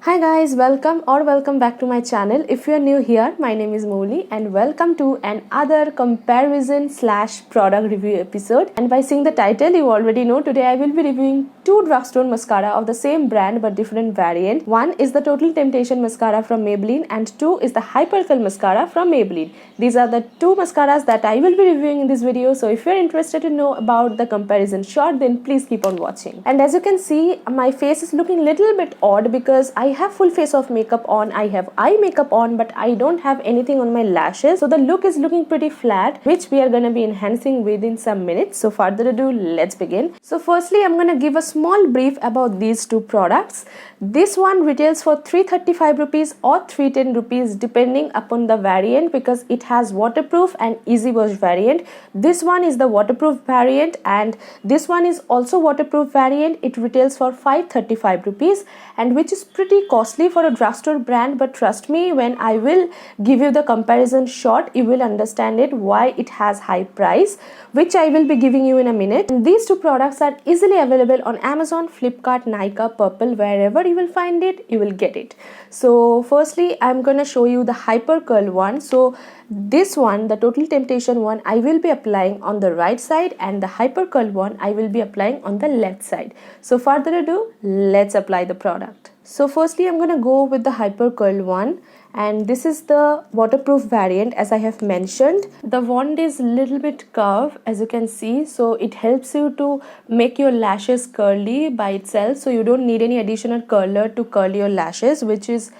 Hi guys, welcome back to my channel. If you are new here, my name is Mouli and welcome to another comparison slash product review episode. And by seeing the title, you already know today I will be reviewing two drugstore mascara of the same brand but different variant. One is the Total Temptation mascara from Maybelline and two is the Hypercurl mascara from Maybelline. These are the two mascaras that I will be reviewing in this video. So if you're interested to know about the comparison shot, then please keep on watching. And as you can see, my face is looking little bit odd because I have full face of makeup on, I have eye makeup on, but I don't have anything on my lashes. So the look is looking pretty flat, which we are going to be enhancing within some minutes. So further ado, let's begin. So firstly, I'm going to give a small brief about these two products. This one retails for 335 rupees or 310 rupees depending upon the variant, because it has waterproof and easy wash variant. This one is the waterproof variant and this one is also waterproof variant. It retails for 535 rupees, and which is pretty costly for a drugstore brand, but trust me, when I will give you the comparison shot, you will understand it why it has high price, which I will be giving you in a minute. And these two products are easily available on Amazon, Flipkart, Nykaa, Purple, wherever you will find it, you will get it. So firstly, I'm gonna show you the Hypercurl one. So this one, the Total Temptation one, I will be applying on the right side, and the Hypercurl one I will be applying on the left side. So further ado, let's apply the product. So firstly, I'm gonna go with the Hypercurl one, and this is the waterproof variant. As I have mentioned, the wand is a little bit curved, as you can see, so it helps you to make your lashes curly by itself, so you don't need any additional curler to curl your lashes, which is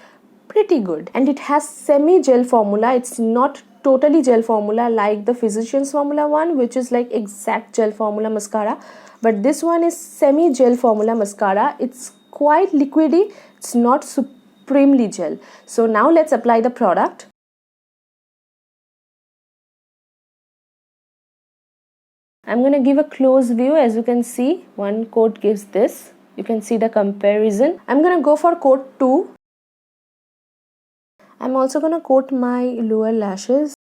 pretty good. And it has semi gel formula. It's not totally gel formula like the Physicians formula one, which is like exact gel formula mascara, but this one is semi gel formula mascara. It's quite liquidy, it's not supremely gel. So now let's apply the product. I'm going to give a close view. As you can see, one coat gives this. You can see the comparison. I'm going to go for coat 2. I'm also going to coat my lower lashes.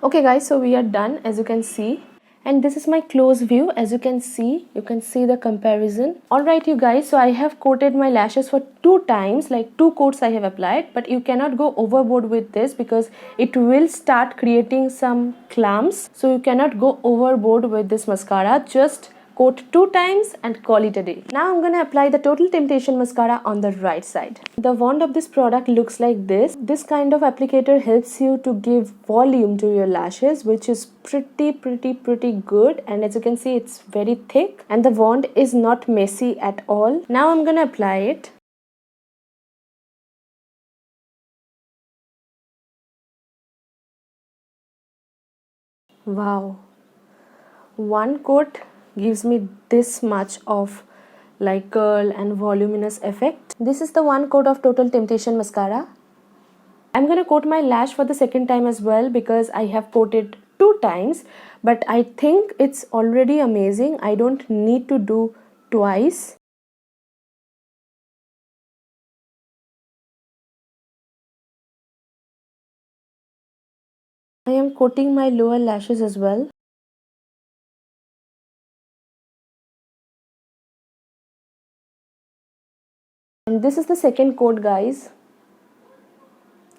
Okay guys, so we are done, as you can see, and this is my close view. As you can see the comparison. Alright you guys, so I have coated my lashes for 2 times, like 2 coats I have applied, but you cannot go overboard with this because it will start creating some clumps. So you cannot go overboard with this mascara. Just coat 2 times and call it a day. Now I'm gonna apply the Total Temptation mascara on the right side. The wand of this product looks like this. This kind of applicator helps you to give volume to your lashes, which is pretty good. And as you can see, it's very thick and the wand is not messy at all. Now I'm gonna apply it. Wow, one coat gives me this much of like curl and voluminous effect. This is the one coat of Total Temptation mascara. I'm gonna coat my lash for the second time as well because I have coated 2 times, but I think it's already amazing. I don't need to do twice. I am coating my lower lashes as well. And this is the second coat guys,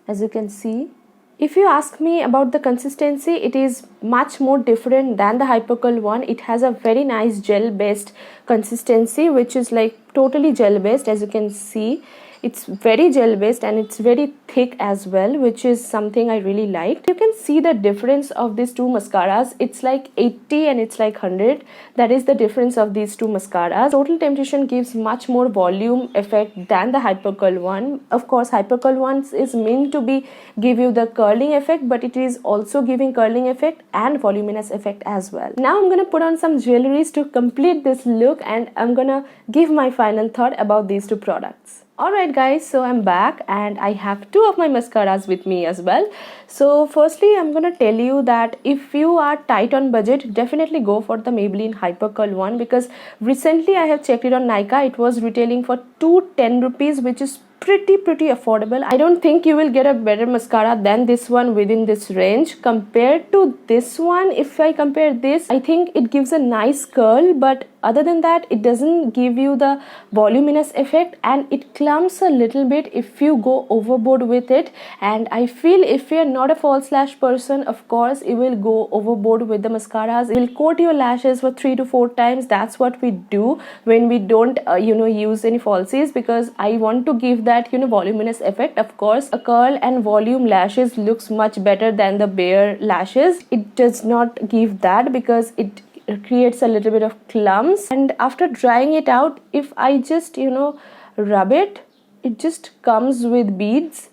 as you can see. If you ask me about the consistency, it is much more different than the Hypercurl one. It has a very nice gel based consistency, which is like totally gel based. As you can see, it's very gel based and it's very thick as well, which is something I really liked. You can see the difference of these two mascaras. It's like 80 and it's like 100. That is the difference of these two mascaras. Total Temptation gives much more volume effect than the Hypercurl one. Of course, Hypercurl one is meant to be give you the curling effect, but it is also giving curling effect and voluminous effect as well. Now I'm gonna put on some jewelries to complete this look, and I'm gonna give my final thought about these two products. Alright guys, so I'm back and I have 2 of my mascaras with me as well. So firstly, I'm gonna tell you that if you are tight on budget, definitely go for the Maybelline Hypercurl one, because recently I have checked it on Nykaa. It was retailing for 210 rupees, which is pretty affordable. I don't think you will get a better mascara than this one within this range. Compared to this one, if I compare this, I think it gives a nice curl, but other than that, it doesn't give you the voluminous effect, and it clumps a little bit if you go overboard with it. And I feel if you're not a false lash person, of course you will go overboard with the mascaras. It will coat your lashes for 3 to 4 times. That's what we do when we don't use any falsies, because I want to give that voluminous effect. Of course, a curl and volume lashes looks much better than the bare lashes. It does not give that because it creates a little bit of clumps. And after drying it out, if I just rub it, it just comes with beads.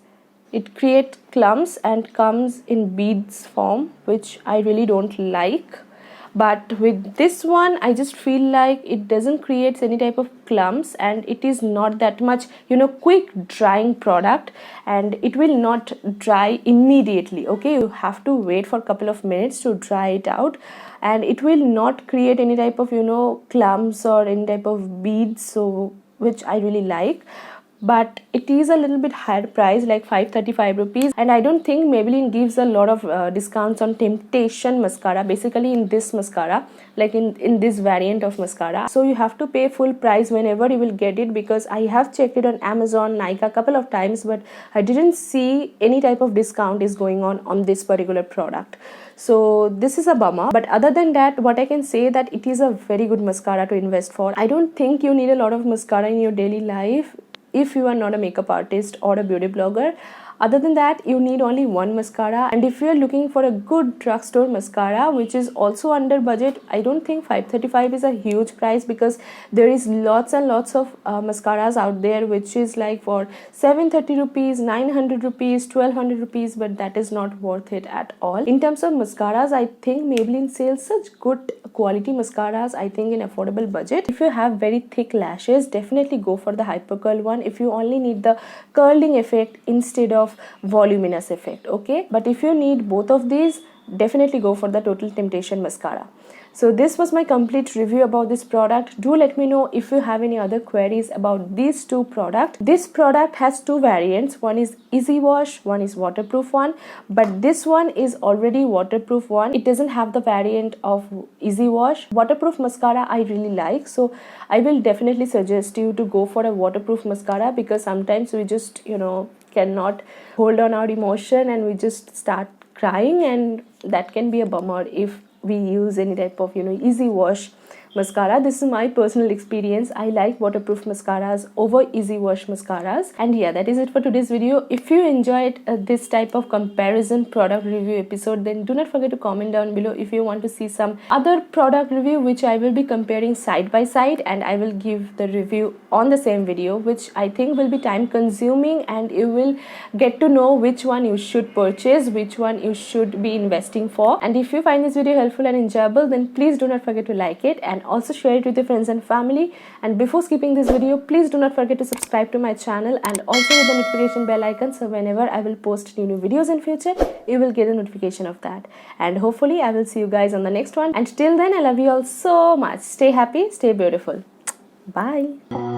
It creates clumps and comes in beads form, which I really don't like. But with this one, I just feel like it doesn't create any type of clumps, and it is not that much quick drying product, and it will not dry immediately. Okay, you have to wait for a couple of minutes to dry it out, and it will not create any type of clumps or any type of beads, so which I really like. But it is a little bit higher price, like 535 rupees, and I don't think Maybelline gives a lot of discounts on Temptation mascara, basically in this mascara, like in this variant of mascara. So you have to pay full price whenever you will get it, because I have checked it on Amazon, Nykaa a couple of times, but I didn't see any type of discount is going on this particular product. So this is a bummer. But other than that, what I can say that it is a very good mascara to invest for. I don't think you need a lot of mascara in your daily life if you are not a makeup artist or a beauty blogger. Other than that, you need only one mascara, and if you are looking for a good drugstore mascara which is also under budget, I don't think 535 is a huge price, because there is lots and lots of mascaras out there which is like for 730 rupees, 900 rupees, 1200 rupees, but that is not worth it at all. In terms of mascaras, I think Maybelline sells such good quality mascaras, I think in affordable budget. If you have very thick lashes, definitely go for the hyper curl one if you only need the curling effect instead of voluminous effect. Okay, but if you need both of these, definitely go for the Total Temptation mascara. So this was my complete review about this product. Do let me know if you have any other queries about these two products. This product has two variants. One is easy wash, one is waterproof one, but this one is already waterproof one. It doesn't have the variant of easy wash. Waterproof mascara I really like, so I will definitely suggest you to go for a waterproof mascara, because sometimes we just cannot hold on our emotion and we just start crying, and that can be a bummer if we use any type of easy wash mascara. This is my personal experience. I like waterproof mascaras over easy wash mascaras. And yeah, that is it for today's video. If you enjoyed this type of comparison product review episode, then do not forget to comment down below if you want to see some other product review which I will be comparing side by side, and I will give the review on the same video, which I think will be time consuming, and you will get to know which one you should purchase, which one you should be investing for. And if you find this video helpful and enjoyable, then please do not forget to like it and also share it with your friends and family. And before skipping this video, please do not forget to subscribe to my channel and also hit the notification bell icon, so whenever I will post new videos in future, you will get a notification of that. And hopefully I will see you guys on the next one, and till then I love you all so much. Stay happy, stay beautiful. Bye.